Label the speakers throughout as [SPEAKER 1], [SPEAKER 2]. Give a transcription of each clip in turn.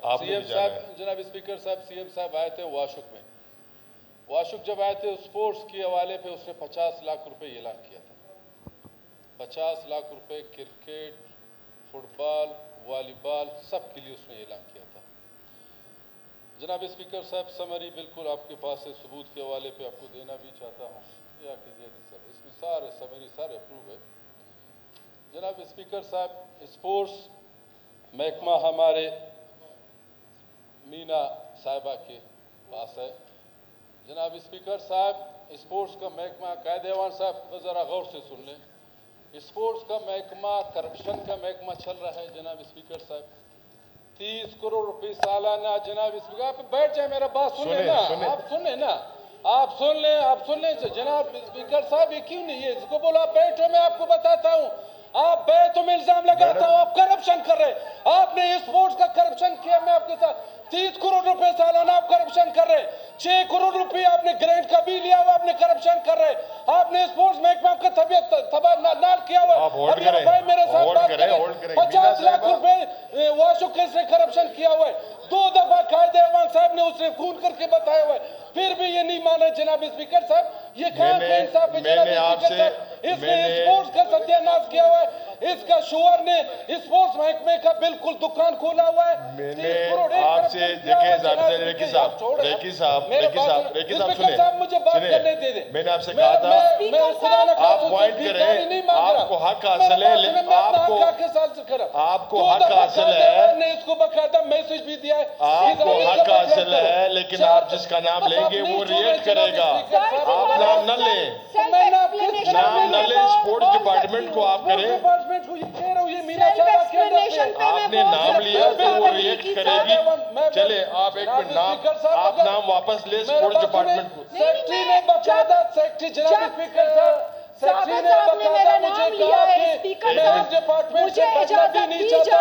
[SPEAKER 1] CM साहब, जनाब speaker साहब, सीएम साहब आए थे वाशुक में। वाशुक जब आए थे स्पोर्ट्स के हवाले पे उसने 50 लाख रुपए ऐलान किया था। 50 लाख रुपए क्रिकेट, फुटबॉल, वॉलीबॉल सब के लिए उसने ऐलान किया था। जनाब स्पीकर साहब, समरी बिल्कुल आपके पास है, सबूत के हवाले पे आपको देना भी चाहता हूँ, या कि दे दी सर, इसमें सारे समरी सारे अप्रूव है। जनाब स्पीकर साहब, स्पोर्ट्स महकमा हमारे मीना साहिबा के पास है। जनाब स्पीकर साहब, स्पोर्ट्स का महकमा, कायदेवान साहब ज़रा गौर से सुन लें, स्पोर्ट्स का महकमा करप्शन का महकमा चल रहा है। जनाब स्पीकर साहब, 30 करोड़ रुपए सालाना। जनाब स्पीकर, आप बैठ जाए, मेरा बात सुन लेना, आप सुन लेना, आप सुन लें, आप सुन लें। जनाब स्पीकर साहब, ये क्यों नहीं है, इसको बोलो आप बैठो, मैं आपको बताता हूँ। आप बैठो, मैं इल्जाम लगाता हूँ आप करप्शन कर रहे हैं। आपने स्पोर्ट्स का करप्शन किया, मैं आपके साथ 30 करोड़ रुपए सालाना आप करप्शन कर रहे हैं। 6 करोड़ रुपए आपने ग्रांट का भी लिया हुआ, आपने करप्शन कर रहे हैं। आपने स्पोर्ट्स महकमा का तबियत तबाह नाल किया हुआ। अभी आप भाई मेरे साथ बात करें, 50 लाख रुपए वाशुक से करप्शन किया हुआ है। 2 दफा कायदेवान साहब ने उसे फोन करके बताया हुआ है, फिर भी ये नहीं माने। जनाब स्पीकर साहब, ये कहां का इंसाफ है? जनाब स्पीकर साहब, इसने स्पोर्ट्स का सत्यानाश किया हुआ है। इसका शुअर ने स्पोर्ट्स महकमे का बिल्कुल दुकान खोला हुआ है।
[SPEAKER 2] मैंने आपसे रेकी साहब
[SPEAKER 1] मुझे बात करने दे दे।
[SPEAKER 2] मैंने आपसे कहा था आप पॉइंट करें, आपको हक हासिल है, आपको हक हासिल है,
[SPEAKER 1] ने इसको बकायदा मैसेज भी दिया है,
[SPEAKER 2] आपको हक हासिल है, लेकिन आप जिसका नाम लेंगे वो रिएक्ट करेगा। आप नाम न लें, नाम न लें, स्पोर्ट्स डिपार्टमेंट को आप करें। आपने नाम लिया तो वो रिएक्ट करेगी। चले आप एक मिनट, आप नाम वापस ले स्पोर्ट्स डिपार्टमेंट को।
[SPEAKER 1] सेक्रेटरी ने बकायदा, सेक्रेटरी जनाब स्पीकर साहब, सेक्रेटरी ने बकायदा मुझे कहा कि मैं डिपार्टमेंट से बचना भी नहीं चाहता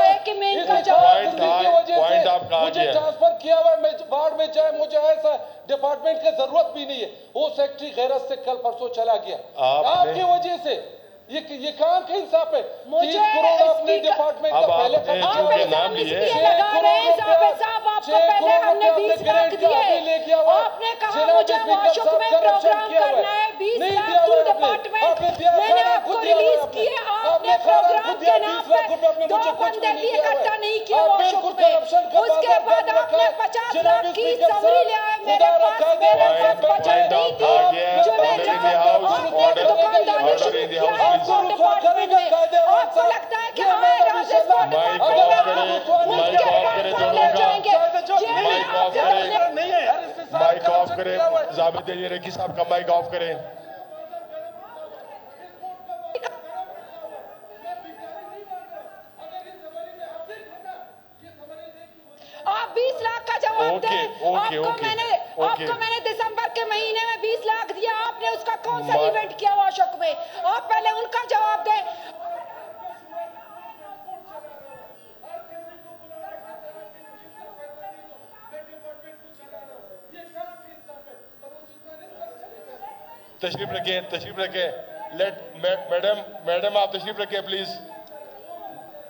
[SPEAKER 1] मुझे ट्रांसफर किया हुआ है, मैं वार्ड में जाए, मुझे ऐसा डिपार्टमेंट की जरूरत भी नहीं है। वो सेक्रेटरी गैरत से कल परसों चला गया आपकी वजह से। ये कहाँ का इंसाफ है? 30 करोड़ अपने डिपार्टमेंट का पहले
[SPEAKER 2] नाम लिए,
[SPEAKER 1] 6 करोड़ आपने ले गया हुआ।
[SPEAKER 3] आपने कहा मुझे वाशुक में प्रोग्राम करना है, 20 लाख टू डिपार्टमेंट, मैंने आपको रिलीज किए, आपने प्रोग्राम के नाम पे 2 बंदे भी इकट्ठा नहीं किए वाशुक में। उसके बाद आपने 50 लाख की समरी लिया है मेरे पास, मेरे पास बचत नहीं थी जो मैं दुकानदारी शुरू किया है डिपार्टमेंट में। आपको लगता है कि हमारे राजस्थान
[SPEAKER 2] माइक ऑफ करें, जावेद अली रेकी साहब का माइक ऑफ करें।
[SPEAKER 3] आप 20 लाख का जवाब दें। आपको मैंने दिसंबर के महीने में 20 लाख दिया, आपने उसका कौन सा इवेंट किया वाशुक में? आप पहले उनका जवाब दें।
[SPEAKER 2] तशरीफ रखें। मैडम आप तशरीफ रखें प्लीज।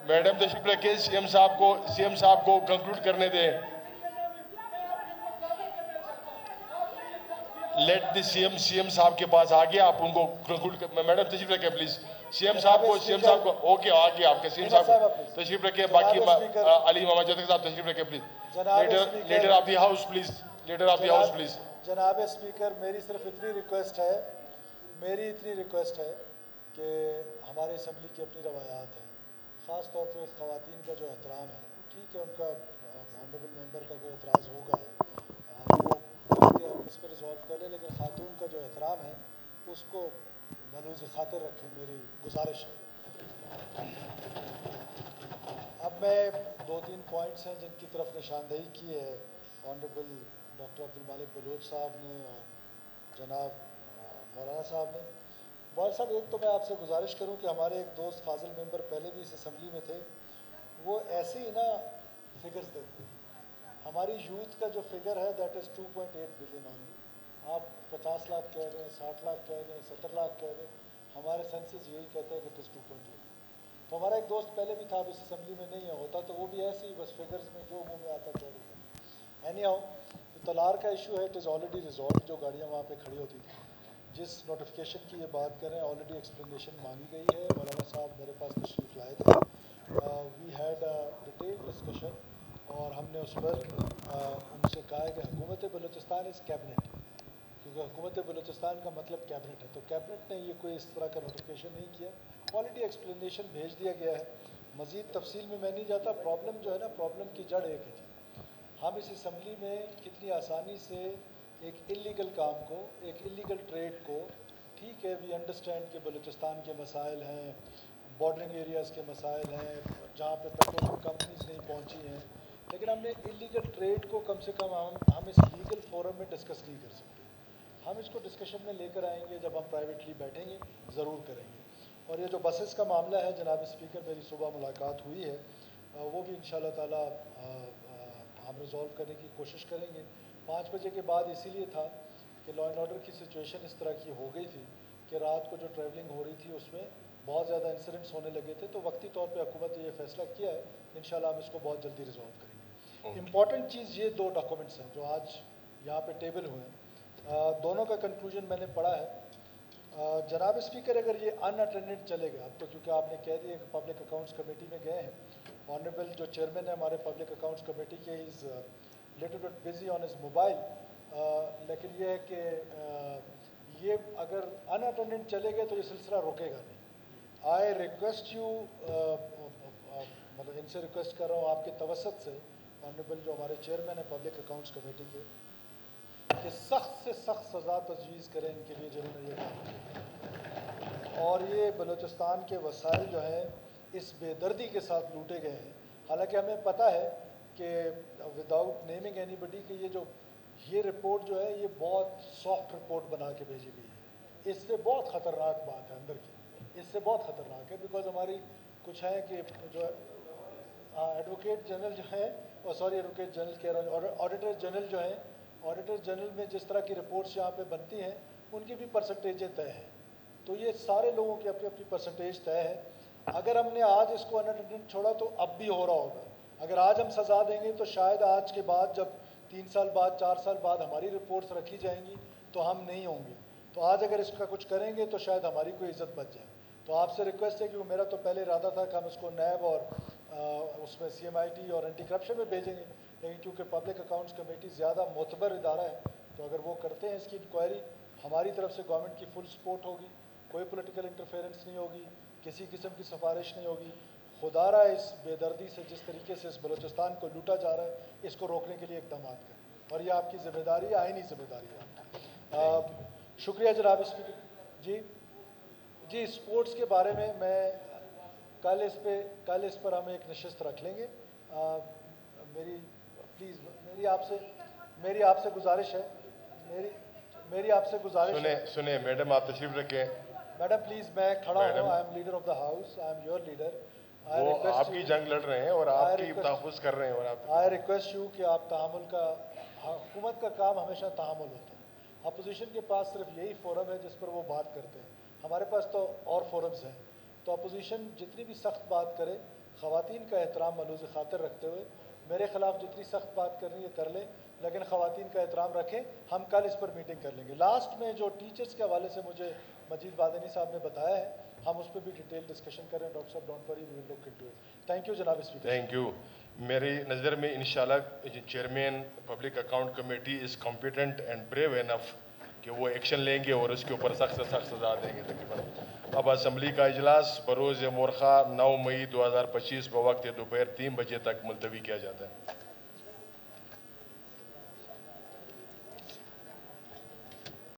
[SPEAKER 2] मैडम तशरीफ रखें, सीएम साहब को कंक्लूड करने दें। लेट द सीएम साहब के पास आ गया, आप उनको कंक्लूड कर। मैडम तशरीफ रखें प्लीज। सीएम साहब को ओके आ गया आपके सीएम साहब को तशरीफ रखें। बाकी अली मामा जदक साहब तशरीफ रखें please. Leader of the house please.
[SPEAKER 4] जनाब स्पीकर, मेरी सिर्फ इतनी रिक्वेस्ट है कि हमारे असम्बली की अपनी रवायात है, ख़ास तौर पे ख़वातीन का जो एहतराम है, ठीक है, उनका ऑनरेबल मेंबर का कोई एतराज़ होगा वो इस पर रिजॉल्व कर ले, लेकिन ख़ातून का जो एहतराम है उसको मलूज़ खातिर रखें, मेरी गुजारिश है। अब मैं 2-3 पॉइंट्स हैं जिनकी तरफ निशानदही की है ऑनरेबल डॉक्टर अब्दुल मालिक बलोच साहब ने और जनाब मौलाना साहब ने। मौलाना साहब, एक तो मैं आपसे गुजारिश करूं कि हमारे एक दोस्त फाजिल मेंबर पहले भी इस असम्बली में थे, वो ऐसे ही ना फिगर्स देते हैं। हमारी यूथ का जो फिगर है दैट इज़ 2.8 बिलियन ओनली। आप 50 लाख कह रहे हैं, 60 लाख कह रहे हैं, 70 लाख कह रहे हैं, हमारे सेंसस यही कहते हैं कि इट इज़ 2.8। तो हमारा एक दोस्त पहले भी था, अब इस असम्बली में नहीं है, होता तो वो भी ऐसे ही बस फिगर्स में जो मुँह में आता था एनी हाउ तलार का इशू है, इट इज़ ऑलरेडी रिजॉल्व। जो गाड़ियाँ वहाँ पे खड़ी होती थी, जिस नोटिफिकेशन की ये बात कर रहे हैं, ऑलरेडी एक्सप्लेनेशन मांगी गई है। मौलाना साहब मेरे पास तशरीफ़ लाए थे, वी हैड डिटेल डिस्कशन, और हमने उस पर उनसे कहा है कि हुकूमत बलूचिस्तान इज़ कैबिनेट, क्योंकि हुकूमत बलूचिस्तान का मतलब कैबिनेट है। तो कैबिनेट ने ये कोई इस तरह का नोटिफिकेशन नहीं किया, ऑलरेडी एक्सप्लेनेशन भेज दिया गया है। मज़ीद तफसील में मैं नहीं जाता। प्रॉब्लम जो है ना, प्रॉब्लम की जड़ एक है। हम इस असम्बली में कितनी आसानी से एक इलीगल काम को, एक इलीगल ट्रेड को, ठीक है वी अंडरस्टैंड कि बलूचिस्तान के मसाइल हैं, बॉर्डरिंग एरियाज़ के मसाइल हैं, जहाँ पे पेट्रोलियम कंपनीज नहीं पहुँची हैं, लेकिन हमने इलीगल ट्रेड को कम से कम हम इस लीगल फोरम में डिस्कस नहीं कर सकते। हम इसको डिस्कशन में लेकर आएंगे, जब हम प्राइवेटली बैठेंगे ज़रूर करेंगे। और ये जो बसेस का मामला है, जनाब स्पीकर मेरी सुबह मुलाकात हुई है, वो भी इंशाल्लाह ताला हम रिजॉल्व करने की कोशिश करेंगे। 5 बजे के बाद इसीलिए था कि लॉ एंड ऑर्डर की सिचुएशन इस तरह की हो गई थी कि रात को जो ट्रैवलिंग हो रही थी उसमें बहुत ज़्यादा इंसिडेंट्स होने लगे थे। तो वक्ती तौर पे हुकूमत ने ये फैसला किया है, इंशाल्लाह हम इसको बहुत जल्दी रिजॉल्व करेंगे। इम्पॉर्टेंट चीज़ ये 2 डॉक्यूमेंट्स हैं जो आज यहाँ पे टेबल हुए हैं, दोनों का कंक्लूजन मैंने पढ़ा है। जनाब स्पीकर, अगर ये अनअटेंडेड चलेगा, अब तो क्योंकि आपने कह दिया कि पब्लिक अकाउंट्स कमेटी में गए हैं, ऑनरेबल जो चेयरमैन है हमारे पब्लिक अकाउंट्स कमेटी के, is little bit busy on his mobile, लेकिन ये है कि ये अगर अनअटेंडेड चलेगा तो ये सिलसिला रुकेगा नहीं। आई रिक्वेस्ट यू, मतलब इनसे रिक्वेस्ट कर रहा हूँ आपके तवसत से, ऑनरेबल जो हमारे चेयरमैन है पब्लिक अकाउंट्स कमेटी के, कि सख्त से सख्त सज़ा तजवीज़ करें इनके लिए जिन्होंने ये काम किया। और ये बलूचिस्तान के वसाइल जो हैं इस बेदर्दी के साथ लूटे गए हैं। हालांकि हमें पता है कि विदाउट नेमिंग एनीबडी कि ये रिपोर्ट जो है ये बहुत सॉफ्ट रिपोर्ट बना के भेजी गई है। इससे बहुत ख़तरनाक बात है अंदर की, इससे बहुत ख़तरनाक है, बिकॉज हमारी कुछ है कि जो एडवोकेट जनरल जो है, सॉरी एडवोकेट जनरल कह रहा हूँ, ऑडिटर जनरल जो है, ऑडिटर जनरल में जिस तरह की रिपोर्ट्स यहाँ पे बनती हैं उनकी भी परसेंटेजें तय हैं। तो ये सारे लोगों की अपनी अपनी परसेंटेज तय है। अगर हमने आज इसको अनअटेंडेड छोड़ा तो अब भी हो रहा होगा। अगर आज हम सज़ा देंगे तो शायद आज के बाद जब 3 साल बाद 4 साल बाद हमारी रिपोर्ट्स रखी जाएंगी तो हम नहीं होंगे। तो आज अगर इसका कुछ करेंगे तो शायद हमारी कोई इज़्ज़त बच जाए। तो आपसे रिक्वेस्ट है कि मेरा तो पहले इरादा था कि हम इसको नैब और उसमें CMIT और एंटी करप्शन में भेजेंगे, लेकिन क्योंकि पब्लिक अकाउंट्स कमेटी ज़्यादा मोतबर इदारा है, तो अगर वो करते हैं इसकी इंक्वायरी, हमारी तरफ से गवर्नमेंट की फुल सपोर्ट होगी, कोई पॉलिटिकल इंटरफेरेंस नहीं होगी, किसी किस्म की सिफारिश नहीं होगी। खुदारा इस बेदर्दी से जिस तरीके से इस बलूचिस्तान को लूटा जा रहा है, इसको रोकने के लिए इकदाम करें, और ये आपकी ज़िम्मेदारी है, आइनी ज़िम्मेदारी है। शुक्रिया जनाब स्पीकर जी। स्पोर्ट्स के बारे में मैं कल इस पर हम एक नशिस्त रख लेंगे। मेरी आपसे गुजारिश है, मेरी आपसे गुजारिश है।
[SPEAKER 2] सुने मैडम, आप तशरीफ रखें।
[SPEAKER 4] मैडम प्लीज़, मैं खड़ा हूँ, I am leader of the house, I am your leader.
[SPEAKER 2] वो आपकी जंग लड़ रहे हैं और आपकी तहफ़्फ़ुज़ कर रहे हैं, और आप
[SPEAKER 4] आई रिक्वेस्ट यू कि आप तहामुल का, हुकूमत का काम हमेशा तहामुल होता है। अपोजिशन के पास सिर्फ यही फोरम है जिस पर वो बात करते हैं, हमारे पास तो और फोरम्स हैं। तो अपोजिशन जितनी भी सख्त बात करे, ख़वातीन का एहतराम मलूज़ ख़ातिर रखते हुए मेरे ख़िलाफ़ जितनी सख्त बात करनी है कर ले, लेकिन ख़वातीन का एहतराम रखें। हम कल इस पर मीटिंग कर लेंगे। लास्ट में जो टीचर्स के हवाले से मुझे मजीद बादनी साहब ने बताया है, हम उस पर भी डिटेल डिस्कशन करें। डॉक्टर साहब don't worry, we will look into it. Thank you जनाब स्पीकर।
[SPEAKER 2] Thank you. मेरी नज़र में इंशाल्लाह chairman public account committee is competent and brave enough कि वो एक्शन लेंगे और उसके ऊपर सख्त से सख्त सज़ा देंगे तकरीबन। अब असम्बली का इजलास बरोज़ मोरखा 9 मई 2025 बवक्त दोपहर 3 बजे तक मुलतवी किया जाता है।